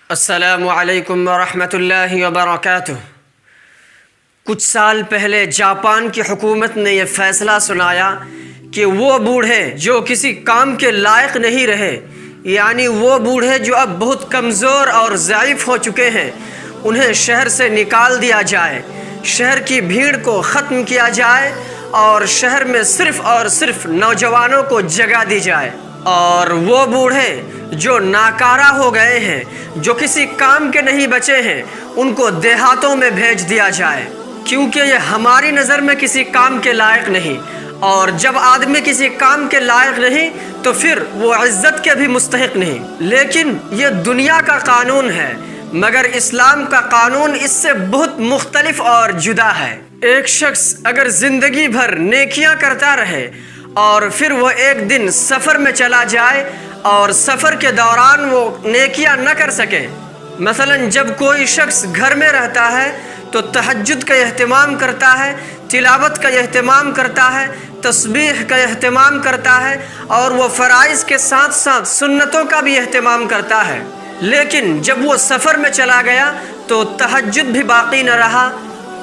السلام علیکم ورحمۃ اللہ وبرکاتہ۔ کچھ سال پہلے جاپان کی حکومت نے یہ فیصلہ سنایا کہ وہ بوڑھے جو کسی کام کے لائق نہیں رہے، یعنی وہ بوڑھے جو اب بہت کمزور اور ضعیف ہو چکے ہیں، انہیں شہر سے نکال دیا جائے، شہر کی بھیڑ کو ختم کیا جائے اور شہر میں صرف اور صرف نوجوانوں کو جگہ دی جائے، اور وہ بوڑھے جو ناکارہ ہو گئے ہیں، جو کسی کام کے نہیں بچے ہیں، ان کو دیہاتوں میں بھیج دیا جائے، کیونکہ یہ ہماری نظر میں کسی کام کے لائق نہیں، اور جب آدمی کسی کام کے لائق نہیں تو پھر وہ عزت کے بھی مستحق نہیں۔ لیکن یہ دنیا کا قانون ہے، مگر اسلام کا قانون اس سے بہت مختلف اور جدا ہے۔ ایک شخص اگر زندگی بھر نیکیاں کرتا رہے اور پھر وہ ایک دن سفر میں چلا جائے اور سفر کے دوران وہ نیکیاں نہ کر سکے، مثلا جب کوئی شخص گھر میں رہتا ہے تو تہجد کا اہتمام کرتا ہے، تلاوت کا اہتمام کرتا ہے، تسبیح کا اہتمام کرتا ہے، اور وہ فرائض کے ساتھ ساتھ سنتوں کا بھی اہتمام کرتا ہے، لیکن جب وہ سفر میں چلا گیا تو تہجد بھی باقی نہ رہا،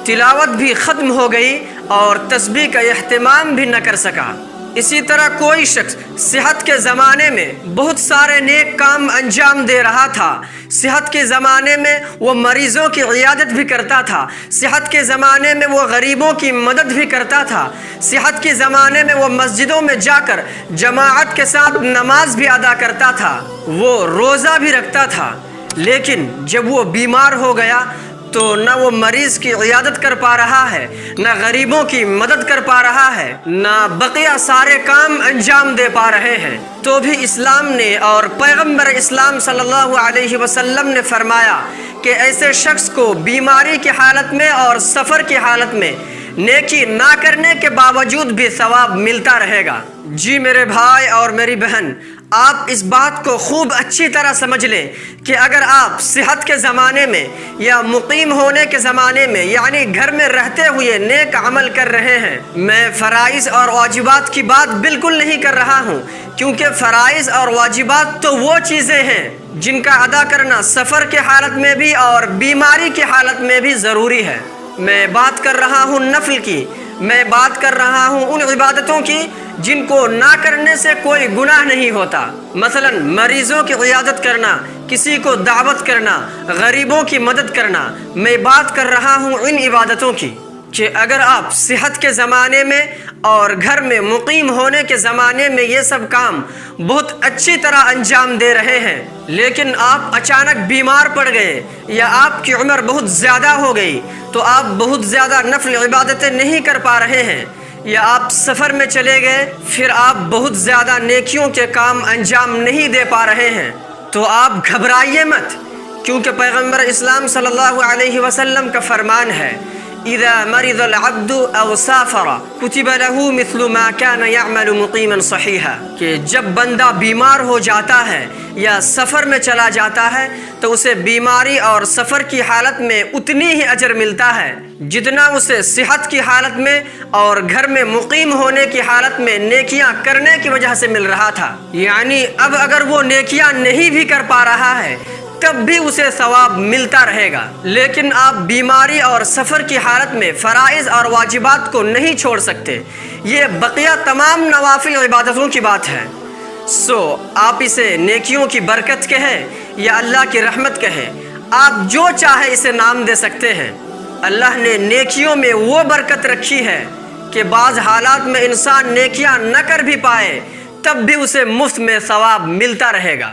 تلاوت بھی ختم ہو گئی اور تسبیح کا اہتمام بھی نہ کر سکا۔ اسی طرح کوئی شخص صحت کے زمانے میں بہت سارے نیک کام انجام دے رہا تھا، صحت کے زمانے میں وہ مریضوں کی عیادت بھی کرتا تھا، صحت کے زمانے میں وہ غریبوں کی مدد بھی کرتا تھا، صحت کے زمانے میں وہ مسجدوں میں جا کر جماعت کے ساتھ نماز بھی ادا کرتا تھا، وہ روزہ بھی رکھتا تھا، لیکن جب وہ بیمار ہو گیا تو نہ وہ مریض کی عیادت کر پا رہا ہے، نہ غریبوں کی مدد کر پا رہا ہے، نہ بقیہ سارے کام انجام دے پا رہے ہیں، تو بھی اسلام نے اور پیغمبر اسلام صلی اللہ علیہ وسلم نے فرمایا کہ ایسے شخص کو بیماری کی حالت میں اور سفر کی حالت میں نیکی نہ کرنے کے باوجود بھی ثواب ملتا رہے گا۔ جی میرے بھائی اور میری بہن، آپ اس بات کو خوب اچھی طرح سمجھ لیں کہ اگر آپ صحت کے زمانے میں یا مقیم ہونے کے زمانے میں، یعنی گھر میں رہتے ہوئے نیک عمل کر رہے ہیں، میں فرائض اور واجبات کی بات بالکل نہیں کر رہا ہوں، کیونکہ فرائض اور واجبات تو وہ چیزیں ہیں جن کا ادا کرنا سفر کے حالت میں بھی اور بیماری کی حالت میں بھی ضروری ہے۔ میں بات کر رہا ہوں نفل کی، میں بات کر رہا ہوں ان عبادتوں کی جن کو نہ کرنے سے کوئی گناہ نہیں ہوتا، مثلا مریضوں کی عیادت کرنا، کسی کو دعوت کرنا، غریبوں کی مدد کرنا۔ میں بات کر رہا ہوں ان عبادتوں کی کہ اگر آپ صحت کے زمانے میں اور گھر میں مقیم ہونے کے زمانے میں یہ سب کام بہت اچھی طرح انجام دے رہے ہیں، لیکن آپ اچانک بیمار پڑ گئے یا آپ کی عمر بہت زیادہ ہو گئی تو آپ بہت زیادہ نفل عبادتیں نہیں کر پا رہے ہیں، یا آپ سفر میں چلے گئے پھر آپ بہت زیادہ نیکیوں کے کام انجام نہیں دے پا رہے ہیں، تو آپ گھبرائیے مت، کیونکہ پیغمبر اسلام صلی اللہ علیہ وسلم کا فرمان ہے اذا مرض العبد او سافر كتب له مثل ما كان يعمل مقيما صحيحا، کہ جب بندہ بیمار ہو جاتا ہے یا سفر میں چلا جاتا ہے تو اسے بیماری اور سفر کی حالت میں اتنی ہی اجر ملتا ہے جتنا اسے صحت کی حالت میں اور گھر میں مقیم ہونے کی حالت میں نیکیاں کرنے کی وجہ سے مل رہا تھا۔ یعنی اب اگر وہ نیکیاں نہیں بھی کر پا رہا ہے تب بھی اسے ثواب ملتا رہے گا، لیکن آپ بیماری اور سفر کی حالت میں فرائض اور واجبات کو نہیں چھوڑ سکتے، یہ بقیہ تمام نوافل عبادتوں کی بات ہے۔ آپ اسے نیکیوں کی برکت کہیں یا اللہ کی رحمت کہیں، آپ جو چاہے اسے نام دے سکتے ہیں۔ اللہ نے نیکیوں میں وہ برکت رکھی ہے کہ بعض حالات میں انسان نیکیاں نہ کر بھی پائے تب بھی اسے مفت میں ثواب ملتا رہے گا۔